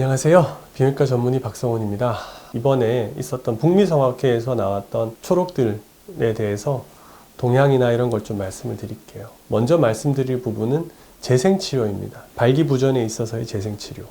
안녕하세요. 비형외과 전문의 박성훈입니다. 이번에 있었던 북미성악회에서 나왔던 초록들에 대해서 동향이나 이런 걸 좀 말씀을 드릴게요. 먼저 말씀드릴 부분은 재생치료입니다. 발기부전에 있어서의 재생치료.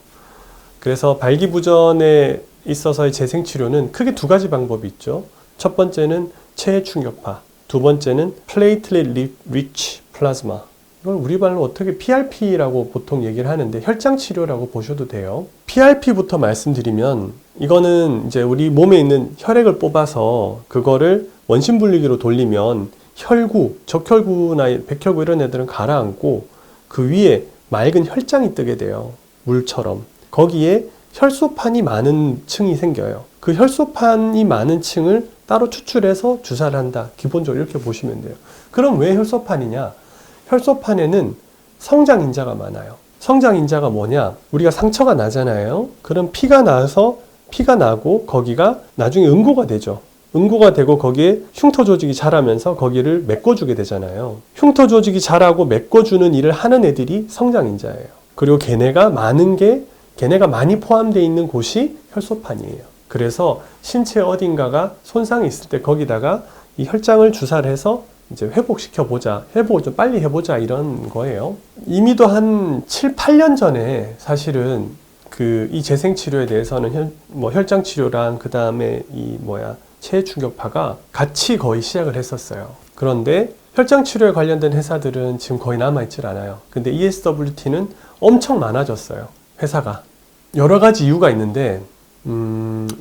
그래서 발기부전에 있어서의 재생치료는 크게 두 가지 방법이 있죠. 첫 번째는 체해 충격파, 두 번째는 플레이틀렛 리치 플라즈마. 이걸 우리 말로 어떻게 PRP라고 보통 얘기를 하는데 혈장치료라고 보셔도 돼요. PRP부터 말씀드리면 이거는 이제 우리 몸에 있는 혈액을 뽑아서 그거를 원심분리기로 돌리면 혈구, 적혈구나 백혈구 이런 애들은 가라앉고 그 위에 맑은 혈장이 뜨게 돼요. 물처럼. 거기에 혈소판이 많은 층이 생겨요. 그 혈소판이 많은 층을 따로 추출해서 주사를 한다. 기본적으로 이렇게 보시면 돼요. 그럼 왜 혈소판이냐? 혈소판에는 성장인자가 많아요. 성장인자가 뭐냐? 우리가 상처가 나잖아요. 그럼 피가 나고 거기가 나중에 응고가 되죠. 응고가 되고 거기에 흉터 조직이 자라면서 거기를 메꿔주게 되잖아요. 흉터 조직이 자라고 메꿔주는 일을 하는 애들이 성장인자예요. 그리고 걔네가 많이 포함되어 있는 곳이 혈소판이에요. 그래서 신체 어딘가가 손상이 있을 때 거기다가 이 혈장을 주사를 해서 이제 회복시켜보자, 회복을 좀 빨리 해보자 이런 거예요. 이미도 한 7, 8년 전에 사실은 이 재생치료에 대해서는 혈장치료랑 그 다음에 체해 충격파가 같이 거의 시작을 했었어요. 그런데 혈장치료에 관련된 회사들은 지금 거의 남아있질 않아요. 근데 ESWT는 엄청 많아졌어요. 회사가. 여러 가지 이유가 있는데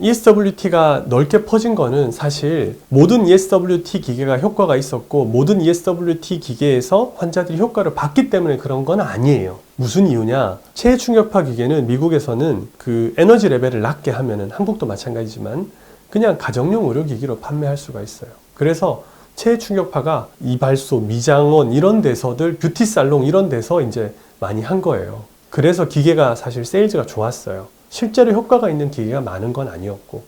ESWT가 넓게 퍼진 거는 사실 모든 ESWT 기계가 효과가 있었고 모든 ESWT 기계에서 환자들이 효과를 봤기 때문에 그런 건 아니에요. 무슨 이유냐? 체해 충격파 기계는 미국에서는 그 에너지 레벨을 낮게 하면은 한국도 마찬가지지만 그냥 가정용 의료기기로 판매할 수가 있어요. 그래서 체해 충격파가 이발소, 미장원 이런 데서들 뷰티 살롱 이런 데서 이제 많이 한 거예요. 그래서 기계가 사실 세일즈가 좋았어요. 실제로 효과가 있는 기계가 많은 건 아니었고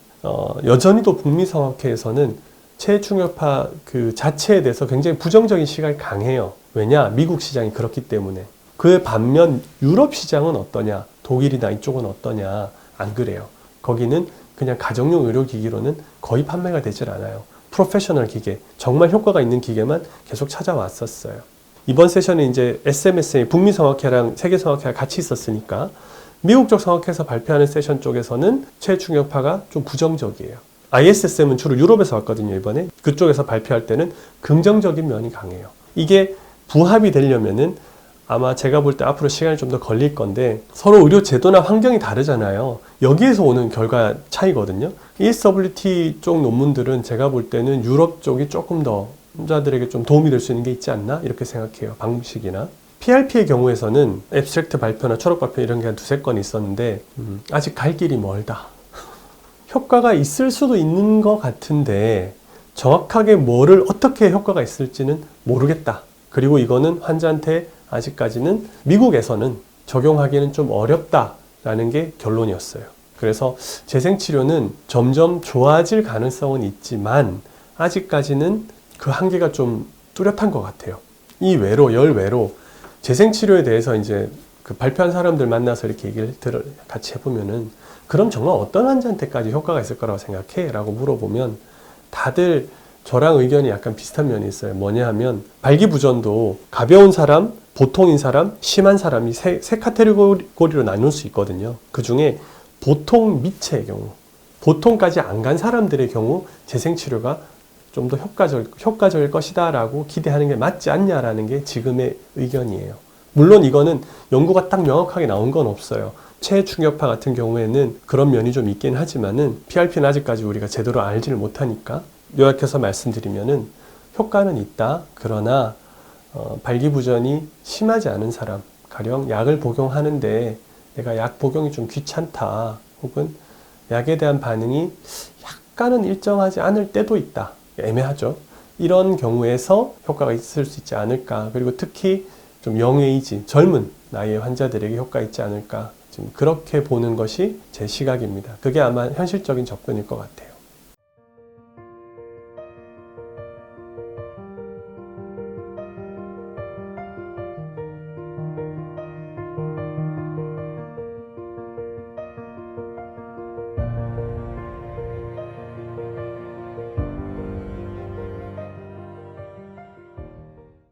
여전히도 북미성악회에서는 체해 충격파 그 자체에 대해서 굉장히 부정적인 시각이 강해요. 왜냐? 미국 시장이 그렇기 때문에. 그 반면 유럽 시장은 어떠냐? 독일이나 이쪽은 어떠냐? 안 그래요. 거기는 그냥 가정용 의료기기로는 거의 판매가 되질 않아요. 프로페셔널 기계, 정말 효과가 있는 기계만 계속 찾아왔었어요. 이번 세션에 이제 SMSA, 북미성악회랑 세계성악회가 같이 있었으니까 미국 쪽 성악회에서 발표하는 세션 쪽에서는 체해 충격파가 좀 부정적이에요. ISSM은 주로 유럽에서 왔거든요, 이번에. 그쪽에서 발표할 때는 긍정적인 면이 강해요. 이게 부합이 되려면은 아마 제가 볼 때 앞으로 시간이 좀 더 걸릴 건데 서로 의료 제도나 환경이 다르잖아요. 여기에서 오는 결과 차이거든요. ESWT 쪽 논문들은 제가 볼 때는 유럽 쪽이 조금 더 환자들에게 좀 도움이 될 수 있는 게 있지 않나? 이렇게 생각해요. 방식이나. PRP의 경우에서는 앱스트랙트 발표나 초록 발표 이런 게 한 두세 건 있었는데 아직 갈 길이 멀다. 효과가 있을 수도 있는 것 같은데 정확하게 뭐를 어떻게 효과가 있을지는 모르겠다. 그리고 이거는 환자한테 아직까지는 미국에서는 적용하기는 좀 어렵다라는 게 결론이었어요. 그래서 재생치료는 점점 좋아질 가능성은 있지만 아직까지는 그 한계가 좀 뚜렷한 것 같아요. 열외로 재생치료에 대해서 이제 그 발표한 사람들 만나서 이렇게 얘기를 같이 해보면은 그럼 정말 어떤 환자한테까지 효과가 있을 거라고 생각해? 라고 물어보면 다들 저랑 의견이 약간 비슷한 면이 있어요. 뭐냐 하면 발기부전도 가벼운 사람, 보통인 사람, 심한 사람이 세 카테고리로 나눌 수 있거든요. 그 중에 보통 미체의 경우, 보통까지 안 간 사람들의 경우 재생치료가 좀 더 효과적일 것이다 라고 기대하는 게 맞지 않냐라는 게 지금의 의견이에요. 물론 이거는 연구가 딱 명확하게 나온 건 없어요. 체해 충격파 같은 경우에는 그런 면이 좀 있긴 하지만은 PRP는 아직까지 우리가 제대로 알지를 못하니까 요약해서 말씀드리면은 효과는 있다. 그러나 발기부전이 심하지 않은 사람, 가령 약을 복용하는데 내가 약 복용이 좀 귀찮다. 혹은 약에 대한 반응이 약간은 일정하지 않을 때도 있다. 애매하죠. 이런 경우에서 효과가 있을 수 있지 않을까. 그리고 특히 좀 영에이지, 젊은 나이의 환자들에게 효과 있지 않을까. 지금 그렇게 보는 것이 제 시각입니다. 그게 아마 현실적인 접근일 것 같아요.